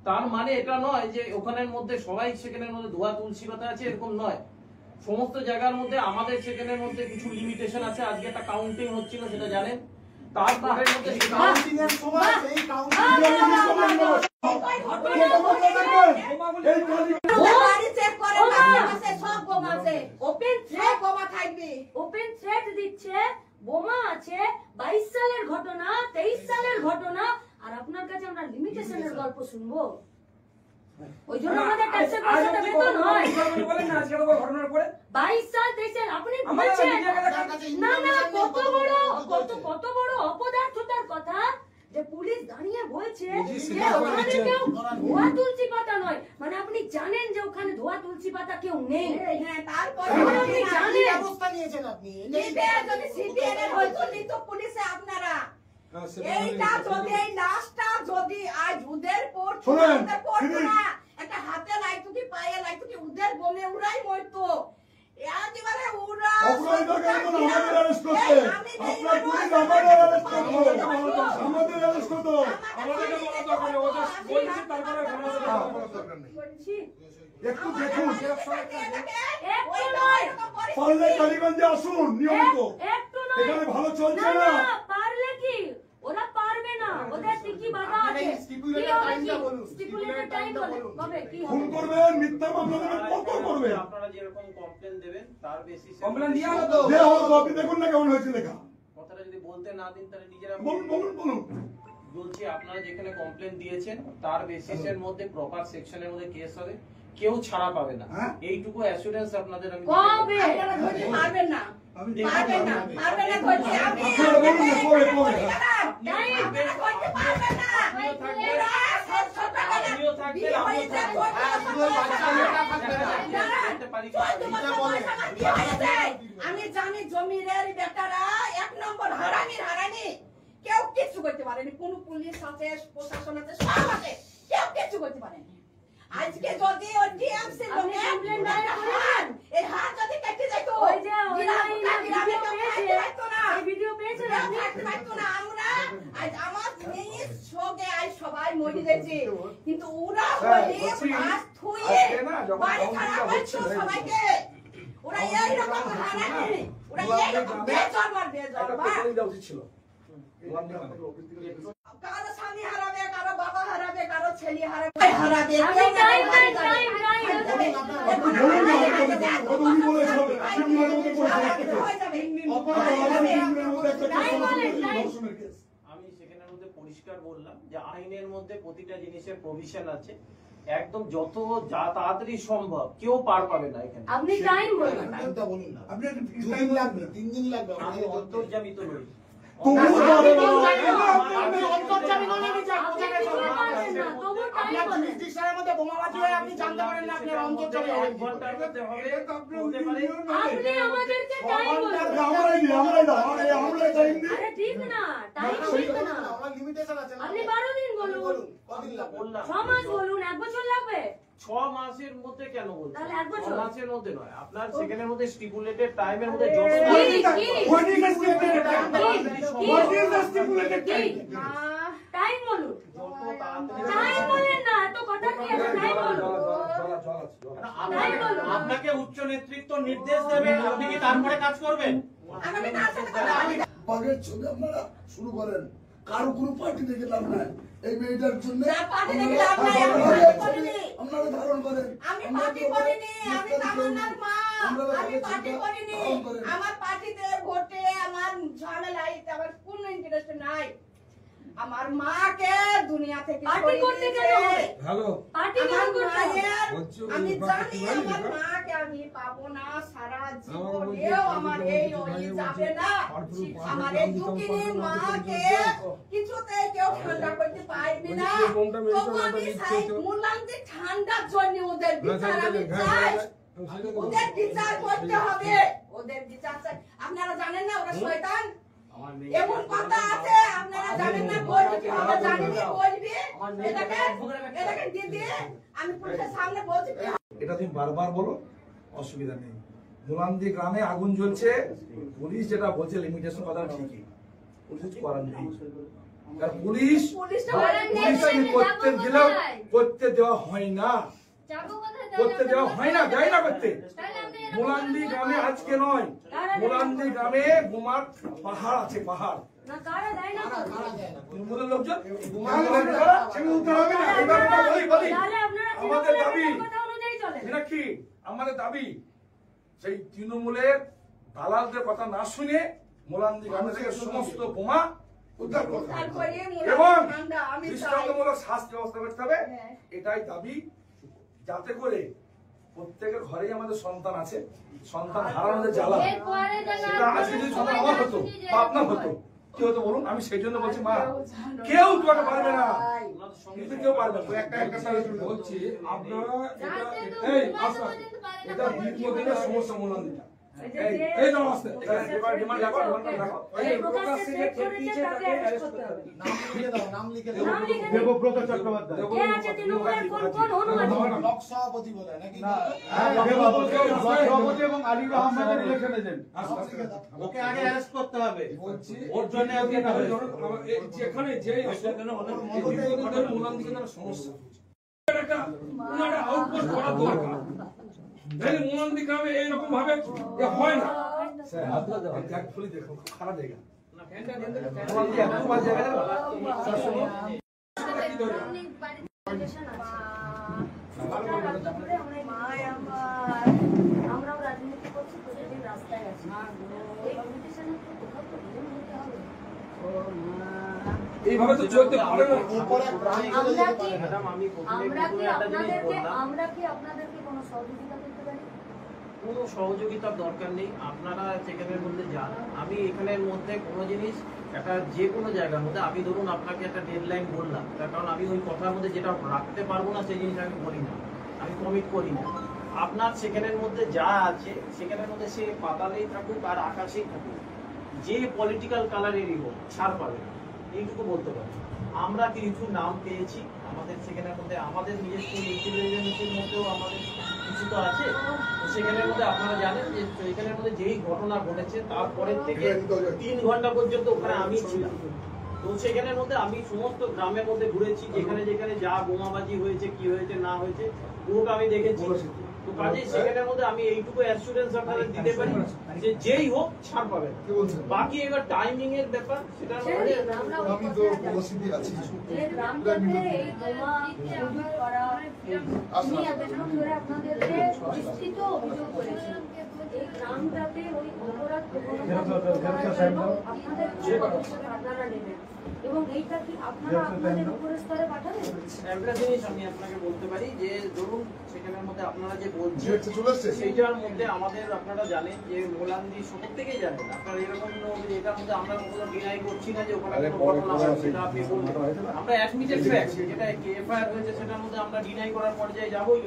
তার মানে এটা নয় যে ওখানের মধ্যে সবাই সেখানের মধ্যে ধোয়া তুলসী পাতা আছে, এরকম নয়। সমস্ত জায়গার মধ্যে আমাদের সেখানের মধ্যে কিছু লিমিটেশন আছে। আজকে একটা কাউন্টিং হচ্ছিল, সেটা জানেন। তারপরের মধ্যে কাউন্টিং এর সময় এই কাউন্টিং দিচ্ছে, বোমা আছে, 22 সালের ঘটনা, 23 সালের ঘটনা, আর আপনার কাছে আমরা লিমিটেশনের গল্প শুনবো? ওই জন্য আমাদের ট্যাক্সের পয়সাটা বেতন হয়। বলেন না আজকে ঘটনার পরে 22 সাল 23 সাল আপনি বলছেন না না, কত বড় অপদার্থতার কথা যে পুলিশ দাঁড়িয়ে বলছে যে ওখানে কেউ ধোয়া তুলসী পাতা নয়। মানে আপনি জানেন যে ওখানে ধোয়া তুলসী পাতা কেউ নেই। হ্যাঁ, তারপরে আপনি জানেন ব্যবস্থা নিয়েছেন আপনি। যদি সিপিএম এর হয়তো নিত পুলিশে আপনারা এইটা যদি এই লাশটা যদি আজ উদের পড়তো না, একটা হাতে লাগতো কি পায়ে লাগতো কি উদের বনে উড়াই মরতো। একেবারে উড়া অপরাধীকে আমাদের অ্যারেস্ট করতে, আপনার পুলিশ আমাদের অ্যারেস্ট করতে, আমাদের অ্যারেস্ট করতে, আমাদেরকে বলা দরকার নেই। ওটা বলছি তারপরে ঘটনা দরকার নেই। একটু দেখুন, একটু নয় পারলে কালীগঞ্জে আসুন নিয়মিত। এখানে ভালো চলছে না। পারলে কি ওরা পারবে না, ওদের কি বাধা আছে? স্টিপুলেটেড টাইম বলে কি হবে? ফোন করবেন, মিথ্যা মামলা দেবেন, কত করবেন? আপনারা যেরকম কমপ্লেইন দেবেন তার বেসিসে কমপ্লেইন দেয়া হলো তো। দেয়া হলো তো, আপনি দেখুন না কেমন হয়েছে লেখা। কথাটা যদি বলতে না দিন তাহলে নিজেরা বলুন। বলছি আপনারা যেখানে কমপ্লেইন দিয়েছেন তার বেসিসের মধ্যে প্রপার সেকশনের মধ্যে কেস হবে, কেউ ছাড়া পাবে না। এইটুকু অ্যাসুরেন্স আপনাদের আমি কবে আপনারা ধরতে পারবেন না, পারবেন না ধরতে। আমি আমি জানি জমির বেটারা 1 নম্বর হারামি, কেউ কিছু করতে পারেনি। কোন পুলিশ আছে, প্রশাসন আছে, সব আছে, কেউ কিছু করতে পারেনি। আজকে যদি ওই টিএমসি লোকে এই হাত যদি কেটে যেত, ওই যে ভিডিও পেয়েছে না, আমরা আজ আমার মেয়ে সঙ্গে আজ সবাই মরে গেছে, কিন্তু ওরা বলে মাছ থুয়ে বাড়ি খারাপ করছে সবাইকে। ওরা এই রকম হারানি, ওরা এই রকম বেজর ছিল। কারো স্বামী হারাবে, কারো বাবা হারাবে, কারো ছেলে হারাবে। আমি সেখানের মধ্যে পরিষ্কার বললাম যে আইনের মধ্যে প্রতিটা জিনিসের প্রভিশন আছে, একদম যত যা তাড়াতাড়ি সম্ভব, কেউ পার পাবে না এখানে। আপনি টাইম বলুন, টাইমটা বলুন না। আপনি 3 দিন লাগবে। আমি অন্তর্জামিত নই। ছয় মাসের মধ্যে কেন বলছেন? 6 মাসের মধ্যে নয়, আপনার সেকেন্ডের মধ্যে স্টিপুলেটেড টাইমের মধ্যে আপনাকে উচ্চ নেতৃত্ব নির্দেশ দেবে, আপনি কি তারপরে কাজ করবেন? আপনারা শুরু করেন, কারো কোনো পার্টি থেকে লাভ নাই। এই মেয়েটার জন্য আপনারা ধারণ করেন। আমি পার্টি করিনি, আমি তামান্নার মা, আমি পার্টি করিনি। আমার পার্টিতে ভোটে আমার ঝামেলাই আমার কোনো ইন্টারেস্ট নাই। আমার মাকে দুনিয়া থেকে পার্টি করতে গেল হ্যালো পার্টি করতে আমি জানি আমার মাকে আমি পাবো না, সারা জীবনেও আমার এই যাবে না। আমার এই দুঃখিনী মাকে কিছুতেই কেউ ঠান্ডা করতে পারবে না। তবু আমি চাই মুলান্দি ঠান্ডার জন্য ওদের বিচার আমি চাই, ওদের বিচার করতে হবে, ওদের বিচার চাই। আপনারা জানেন না ওরা শয়তান, এমন কথা আছে আপনারা জানেন না, বলবি কি হবে জানেন না, বলবি এটাকে দিদি আমি পুলিশের সামনে বলছি। এটা তুমি বারবার বলো, অসুবিধা নেই। মুলান্দি গ্রামে আগুন জ্বলছে, পুলিশ যেটা বলছে লিমিটেশন কথা ঠিকই, পুলিশ করার নেই। আর পুলিশ পুলিশটা পুলিশকে করতে দিলেও করতে দেওয়া হয় না, করতে দেওয়া হয় না, দেয় না করতে। মোলান্দি গ্রামে আজকে নয়, মোলান্দি গ্রামে বোমার পাহাড় আছে, পাহাড়। না কারা দেয় না তো? তৃণমূলের লোকজন সেখানে উত্তর হবে না। এবার আমরা বলি তাহলে আপনারা আমাদের দাবি কথা অনুযায়ী চলেন। মীনাক্ষী, আমাদের দাবি সেই তৃণমূলের দালালদের কথা না শুনে মোলান্দি গ্রামে থেকে সমস্ত বোমা উদ্ধার করতে হবে এবং দৃষ্টান্তমূলক শাস্তি ব্যবস্থা করতে হবে। এটাই দাবি, যাতে করে প্রত্যেকের ঘরেই আমাদের সন্তান আছে, সন্তান হারানোর জ্বালা, সেটা আজকে যদি সন্তান আমার হতো বা আপনার হতো, কি হতো বলুন? আমি সেই জন্য বলছি, মা কেউ তোমাকে পারবে না, কিন্তু কেউ পারবে না। একটা বলছি, আপনারা এই আচ্ছা, এটা দীর্ঘদিনের সমস্যা মোলান্দিটা। এই দাও আসতে এবার ডিমান্ড রাখো, রাখো। এই প্রকাশ্যে চেক করেছে তাকে অ্যারেস্ট করতে হবে। নাম লিখে নাম লিখে দিন। দেবব্রত চট্টোপাধ্যায়। কে আছে তৃণমূলের কোন অনুমতি? ব্লক সভাপতি বলে নাকি? সভাপতি এবং আলির রহমানের ইলেকশন এজেন্ট। ওকে আগে অ্যারেস্ট করতে হবে। বলছি ওর জন্য আজকে না হয়েছে। যেখানে যেই আসে দীর্ঘদিনের মোলান্দিকে তার সমস্যা একটা আউটপোস্ট করা দরকার। নাহলে মোলান্দি গ্রামে এইরকম ভাবে হয় না। দেখুন, দেখুন খারাপ জায়গা। আমরাও রাজনীতি করছি, প্রতিদিন রাস্তায় আছি। এই কম্পিটিশনে কোথাও তো বিলীন হতে হবে। এইভাবে তো চলতে পারে না। আমরা কি আপনাদেরকে কোনো সহযোগিতা করতে পারি? কোনো সহযোগিতার দরকার নেই, আপনারা সেখানের মধ্যে যান। আমি এখানের মধ্যে কোনো জিনিস একটা যে কোনো জায়গার মধ্যে আমি ধরুন আপনাকে একটা ডেডলাইন বললাম, তার কারণ আমি ওই কথার মধ্যে যেটা রাখতে পারবো না সেই জিনিস আমি বলি না, আমি কমিট করি না। আপনার সেখানের মধ্যে যা আছে সেখানের মধ্যে সে পাতালেই থাকুক আর আকাশেই থাকুক, যে পলিটিক্যাল কালারেরই হোক, ছাড় পাবে না, এইটুকু বলতে পারি। আমরা কিছু নাম পেয়েছি আমাদের সেখানের মধ্যে, আমাদের নিজস্ব ইন্টেলিজেন্সের মধ্যেও আমাদের কিছু তো আছে। তো সেখানের মধ্যে আপনারা জানেন যে এখানের মধ্যে যেই ঘটনা ঘটেছে তারপরে থেকে 3 ঘন্টা পর্যন্ত ওখানে আমি ছিলাম। তো সেখানের মধ্যে আমি সমস্ত গ্রামের মধ্যে ঘুরেছি, যেখানে যেখানে যা বোমাবাজি হয়েছে, কি হয়েছে না হয়েছে পুরোটা আমি দেখেছি। তো কাজেই সেখানের মধ্যে আমি এইটুকু অ্যাসুরেন্স আপনাদের দিতে পারি যে যেই হোক ছাড় পাবেন। বাকি এবার টাইমিং এর ব্যাপার, সেটা আমি তো উপস্থিতি আছি। এই গ্রামটাতে এই বোমা মজুত করা নিয়ে এতক্ষণ ধরে আপনাদেরকে বিস্তৃত অভিযোগ করেছি। এই গ্রামটাতে ওই অপরাধ আপনাদের কি পদক্ষেপ আপনারা নেবেন এবং এইটা কি আপনারা আপনাদের উপরের স্তরে পাঠাবেন? একটা জিনিস আমি আপনাকে বলতে পারি যে ধরুন সেখানের মধ্যে আপনারা যে বলছেন চলে আসছে। সেইটার মধ্যে আমাদের, আপনারা জানেন যে মোলান্দি শুরু থেকেই জানেন, আপনারা এরকম এটার মধ্যে আমরা কোনো ডিনাই করছি না যে ওখানে কোনো ঘটনা হয়েছে, সেটা আপনি বলবেন। আমরা অ্যাডমিটেড ফ্যাক্ট, যেটা এফআইআর হয়েছে সেটার মধ্যে আমরা ডিনাই করার পর্যায়ে যাবোই।